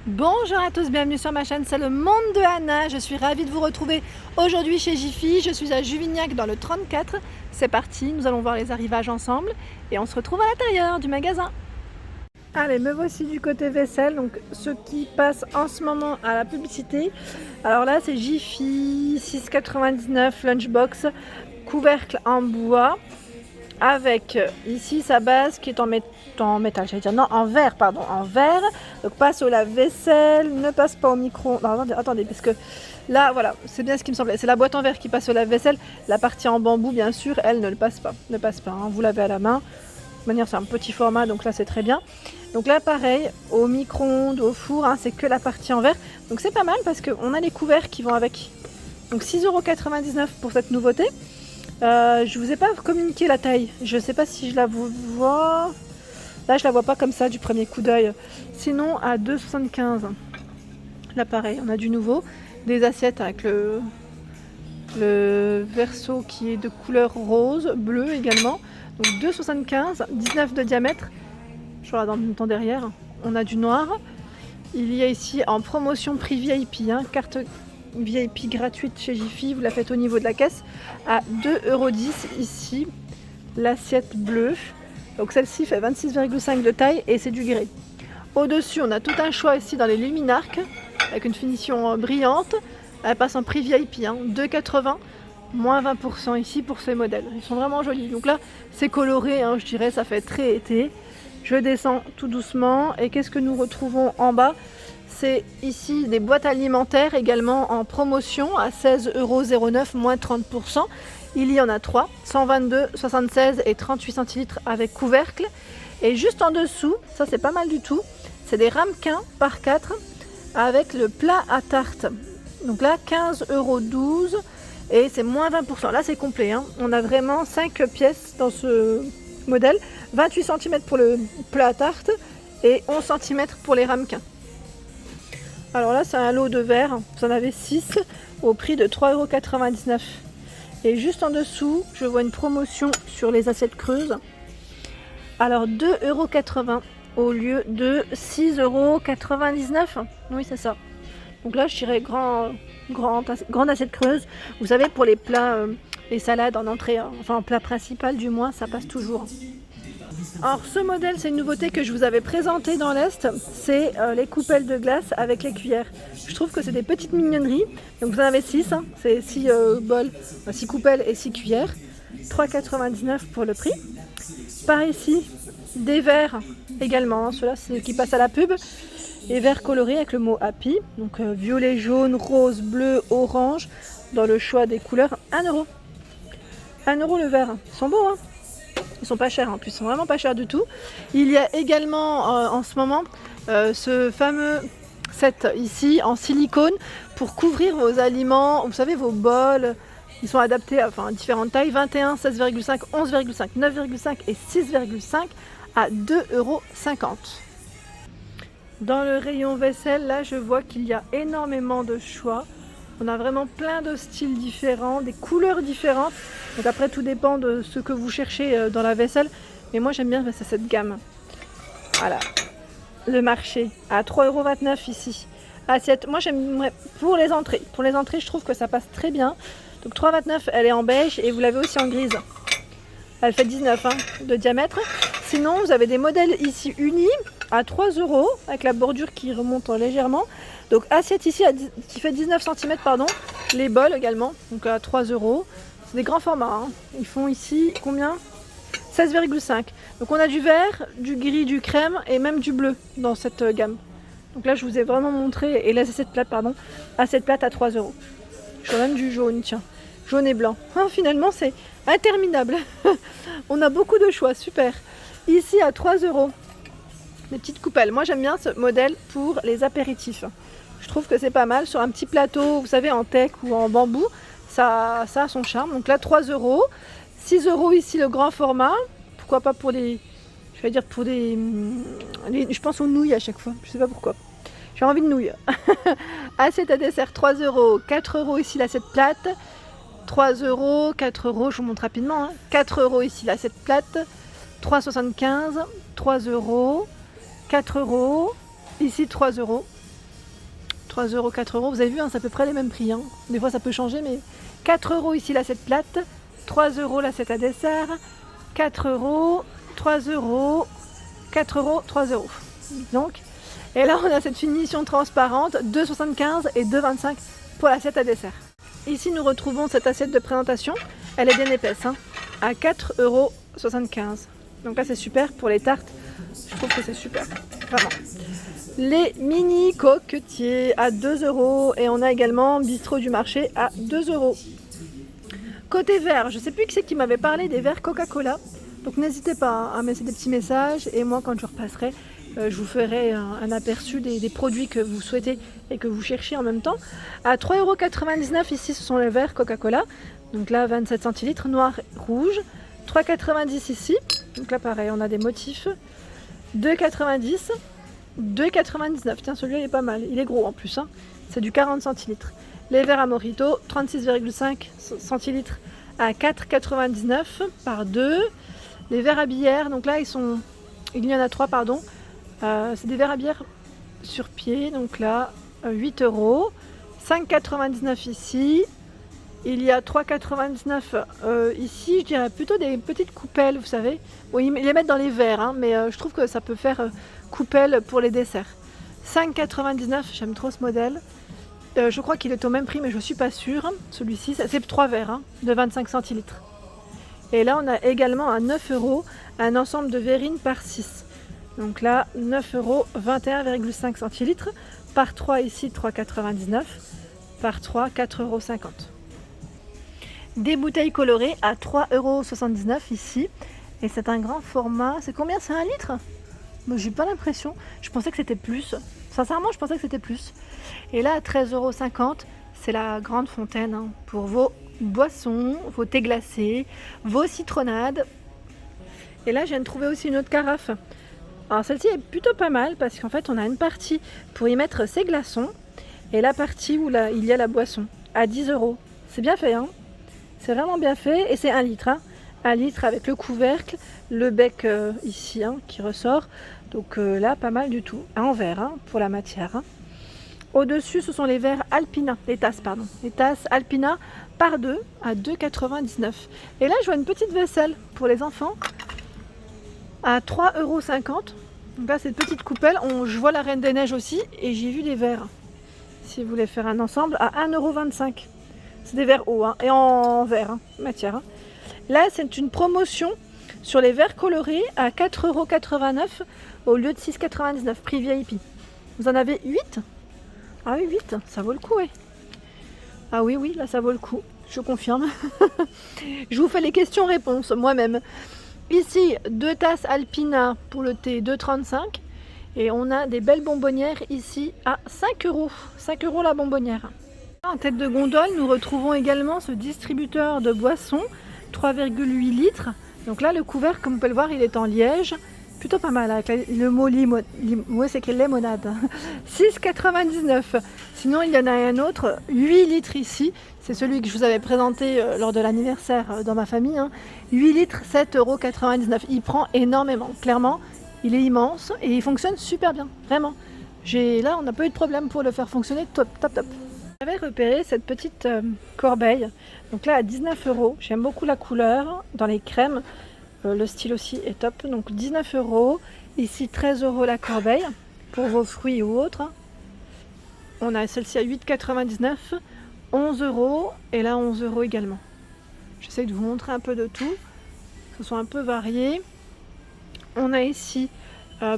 Bonjour à tous, bienvenue sur ma chaîne, c'est le monde de Anna. Je suis ravie de vous retrouver aujourd'hui chez Jiffy. Je suis à Juvignac dans le 34. C'est parti, nous allons voir les arrivages ensemble et on se retrouve à l'intérieur du magasin. Allez, me voici du côté vaisselle, donc ceux qui passent en ce moment à la publicité. Alors là, c'est Jiffy 6,99 lunchbox, couvercle en bois. Avec ici sa base qui est en métal, j'allais dire non, en verre, pardon, en verre. Donc passe au lave-vaisselle, ne passe pas au micro. Non, attendez, parce que là, voilà, c'est bien ce qui me semblait. C'est la boîte en verre qui passe au lave-vaisselle. La partie en bambou, bien sûr, elle ne le passe pas. Ne passe pas. Hein. Vous l'avez à la main. De toute manière, c'est un petit format, donc là, c'est très bien. Donc là, pareil, au micro-ondes, au four, hein, c'est que la partie en verre. Donc c'est pas mal parce qu'on a les couverts qui vont avec. Donc 6,99 € pour cette nouveauté. Je vous ai pas communiqué la taille. Je sais pas si je la vois. Là, je la vois pas comme ça du premier coup d'œil. Sinon, à 2,75 €. Là, pareil, on a du nouveau. Des assiettes avec le verso qui est de couleur rose, bleu également. Donc 2,75 €, 19 de diamètre. Je regarde en même temps derrière. On a du noir. Il y a ici en promotion prix VIP, hein, carte VIP gratuite chez Jiffy, vous la faites au niveau de la caisse à 2,10 € ici, l'assiette bleue. Donc celle-ci fait 26,5 de taille et c'est du grès. Au-dessus, on a tout un choix ici dans les luminarques avec une finition brillante. Elle passe en prix VIP, hein, 2,80 €, moins 20% ici pour ces modèles. Ils sont vraiment jolis. Donc là, c'est coloré, hein, je dirais, ça fait très été. Je descends tout doucement et qu'est-ce que nous retrouvons en bas ? C'est ici des boîtes alimentaires également en promotion à 16,09 €, moins 30%. Il y en a 3, 122, 76 et 38 centilitres avec couvercle. Et juste en dessous, ça c'est pas mal du tout, c'est des ramequins par 4 avec le plat à tarte. Donc là, 15,12 € et c'est moins 20%. Là c'est complet, hein. On a vraiment 5 pièces dans ce modèle, 28 cm pour le plat à tarte et 11 cm pour les ramequins. Alors là, c'est un lot de verre, vous en avez 6 au prix de 3,99 €. Et juste en dessous, je vois une promotion sur les assiettes creuses. Alors 2,80 € au lieu de 6,99 €. Oui, c'est ça. Donc là, je dirais grande assiette creuse. Vous savez, pour les plats, les salades en entrée, hein, enfin en plat principal du moins, ça passe toujours. Alors ce modèle, c'est une nouveauté que je vous avais présentée dans l'Est, c'est les coupelles de glace avec les cuillères. Je trouve que c'est des petites mignonneries, donc vous en avez 6, hein. C'est 6 bols, 6 coupelles et 6 cuillères, 3,99 € pour le prix. Par ici, des verres également, hein. Ceux-là c'est qui passent à la pub, les verres colorés avec le mot Happy, donc violet, jaune, rose, bleu, orange, dans le choix des couleurs, 1 €. 1 € le verre, ils sont beaux, hein. Ils sont pas chers en plus, ils sont vraiment pas chers du tout. Il y a également en ce moment ce fameux set ici en silicone pour couvrir vos aliments, vous savez vos bols, ils sont adaptés à différentes tailles, 21, 16,5, 11,5, 9,5 et 6,5 à 2,50 €. Dans le rayon vaisselle, là je vois qu'il y a énormément de choix. On a vraiment plein de styles différents, des couleurs différentes. Donc après tout dépend de ce que vous cherchez dans la vaisselle. Mais moi j'aime bien cette gamme. Voilà. Le marché à 3,29 € ici. Assiette. Moi j'aimerais pour les entrées. Pour les entrées je trouve que ça passe très bien. Donc 3,29 €, elle est en beige et vous l'avez aussi en grise. Elle fait 19 de diamètre. Sinon vous avez des modèles ici unis à 3 € avec la bordure qui remonte légèrement. Donc assiette ici qui fait 19 cm, pardon. Les bols également, donc à 3 €. C'est des grands formats, hein. Ils font ici combien ? 16,5. Donc on a du vert, du gris, du crème et même du bleu dans cette gamme. Donc là je vous ai vraiment montré, et là c'est cette plate, pardon, assiette plate à 3 €. Je vois même du jaune, tiens, jaune et blanc. Ah, finalement c'est interminable. On a beaucoup de choix, super. Ici à 3 €, les petites coupelles. Moi j'aime bien ce modèle pour les apéritifs. Je trouve que c'est pas mal sur un petit plateau, vous savez, en teck ou en bambou, ça a son charme. Donc là 3 €, 6 € ici le grand format. Pourquoi pas pour des, je vais dire pour des, je pense aux nouilles à chaque fois, je sais pas pourquoi. J'ai envie de nouilles. Assiette à dessert 3 €, 4 € ici l'assiette plate, 3 €, 4 €, je vous montre rapidement, hein. 4 € ici l'assiette plate, 3,75 €, 3 €, 4 €, ici 3 €. 3 €, 4 €. Vous avez vu, hein, c'est à peu près les mêmes prix. Hein. Des fois, ça peut changer, mais 4 € ici l'assiette plate, 3 € l'assiette à dessert, 4 €, 3 €, 4 €, 3 €. Donc, et là, on a cette finition transparente, 2,75 et 2,25 pour l'assiette à dessert. Ici, nous retrouvons cette assiette de présentation. Elle est bien épaisse, hein, à 4,75 €. Donc là, c'est super pour les tartes. Je trouve que c'est super, vraiment. Les mini coquetiers à 2 € et on a également bistrot du marché à 2 €. Côté verre, je ne sais plus qui c'est qui m'avait parlé des verres Coca-Cola. Donc n'hésitez pas à me laisser des petits messages et moi quand je repasserai, je vous ferai un aperçu des produits que vous souhaitez et que vous cherchez en même temps. À 3,99 € ici, ce sont les verres Coca-Cola. Donc là, 27 centilitres, noir, rouge. 3,90 € ici. Donc là, pareil, on a des motifs. 2,90 €. 2,99 €. Tiens, celui-là, il est pas mal. Il est gros en plus. Hein. C'est du 40 centilitres. Les verres à Morito, 36,5 centilitres à 4,99 € par 2. Les verres à bière, donc là, il y en a 3, pardon. C'est des verres à bière sur pied. Donc là, 8 €. 5,99 € ici. Il y a 3,99 € ici, je dirais plutôt des petites coupelles, vous savez. Bon, ils les mettent dans les verres, hein, mais je trouve que ça peut faire coupelle pour les desserts. 5,99 €, j'aime trop ce modèle. Je crois qu'il est au même prix, mais je ne suis pas sûre. Celui-ci, c'est 3 verres hein, de 25 centilitres. Et là, on a également à 9 € un ensemble de verrines par 6. Donc là, 9 €, 21,5 centilitres. Par 3 ici, 3,99 €. Par 3, 4,50 €. Des bouteilles colorées à 3,79 € ici. Et c'est un grand format. C'est combien? C'est 1 litre? Moi, j'ai pas l'impression. Je pensais que c'était plus. Sincèrement, je pensais que c'était plus. Et là, à 13,50 €, c'est la grande fontaine hein, pour vos boissons, vos thés glacés, vos citronnades. Et là, je viens de trouver aussi une autre carafe. Alors, celle-ci est plutôt pas mal parce qu'en fait, on a une partie pour y mettre ses glaçons et la partie où il y a la boisson à 10 €. C'est bien fait, hein? C'est vraiment bien fait et c'est 1 litre. Hein. 1 litre avec le couvercle, le bec ici hein, qui ressort. Donc là, pas mal du tout. En verre hein, pour la matière. Hein. Au-dessus, ce sont les verres Alpina, les tasses, pardon. Les tasses Alpina par 2 à 2,99 €. Et là, je vois une petite vaisselle pour les enfants à 3,50 €. Donc là, cette petite coupelle. Je vois la Reine des Neiges aussi et j'ai vu des verres. Si vous voulez faire un ensemble, à 1,25 €. C'est des verres hauts hein, et en verre, hein, matière. Hein. Là, c'est une promotion sur les verres colorés à 4,89 € au lieu de 6,99 €, prix VIP. Vous en avez 8? Ah oui, 8, ça vaut le coup, oui. Ah oui, oui, là, ça vaut le coup, je confirme. Je vous fais les questions-réponses moi-même. Ici, 2 tasses Alpina pour le thé, 2,35 €. Et on a des belles bonbonnières ici à 5 €. 5 € la bonbonnière. En tête de gondole, nous retrouvons également ce distributeur de boissons, 3,8 litres. Donc là, le couvercle, comme vous pouvez le voir, il est en liège. Plutôt pas mal, avec le mot c'est écrit limonade. 6,99 €. Sinon, il y en a un autre, 8 litres ici. C'est celui que je vous avais présenté lors de l'anniversaire dans ma famille. Hein. 8 litres, 7,99 €. Il prend énormément, clairement. Il est immense et il fonctionne super bien, vraiment. Là, on n'a pas eu de problème pour le faire fonctionner, top, top, top. J'avais repéré cette petite corbeille, donc là à 19 €. J'aime beaucoup la couleur, dans les crèmes, le style aussi est top. Donc 19 €, ici 13 € la corbeille, pour vos fruits ou autres. On a celle-ci à 8,99 €, 11 € et là 11 € également. J'essaie de vous montrer un peu de tout, que ce soit un peu varié. On a ici,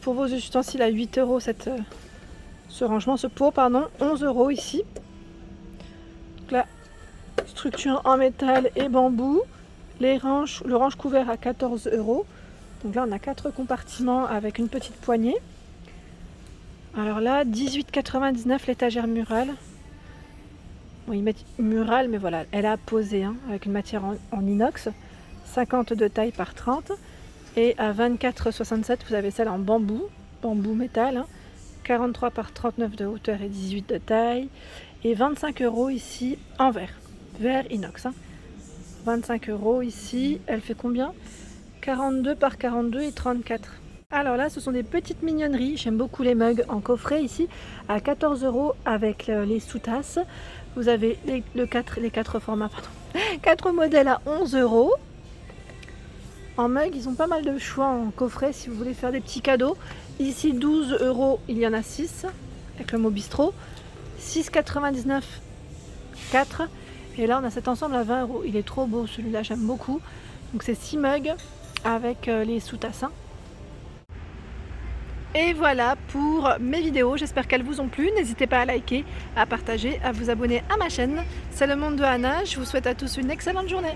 pour vos ustensiles à 8 € ce rangement, ce pot, pardon, 11 € ici. La structure en métal et bambou, le range couvert à 14 €. Donc là on a 4 compartiments avec une petite poignée. Alors là 18,99 € l'étagère murale. Bon, ils mettent murale mais voilà, elle a posé hein, avec une matière en inox. 50 de taille par 30. Et à 24,67 vous avez celle en bambou métal. Hein, 43 par 39 de hauteur et 18 de taille. Et 25 € ici en verre inox. Hein. 25 € ici, elle fait combien? 42 par 42 et 34. Alors là, ce sont des petites mignonneries. J'aime beaucoup les mugs en coffret ici à 14 € avec les sous-tasses. Vous avez les 4 formats, pardon, 4 modèles à 11 €. En mug, ils ont pas mal de choix en coffret si vous voulez faire des petits cadeaux. Ici, 12 €, il y en a 6 avec le mot bistrot. 6,99 €, 4. Et là, on a cet ensemble à 20 €. Il est trop beau celui-là, j'aime beaucoup. Donc c'est 6 mugs avec les sous-tasses. Et voilà pour mes vidéos, j'espère qu'elles vous ont plu. N'hésitez pas à liker, à partager, à vous abonner à ma chaîne. C'est le monde de Anna, je vous souhaite à tous une excellente journée.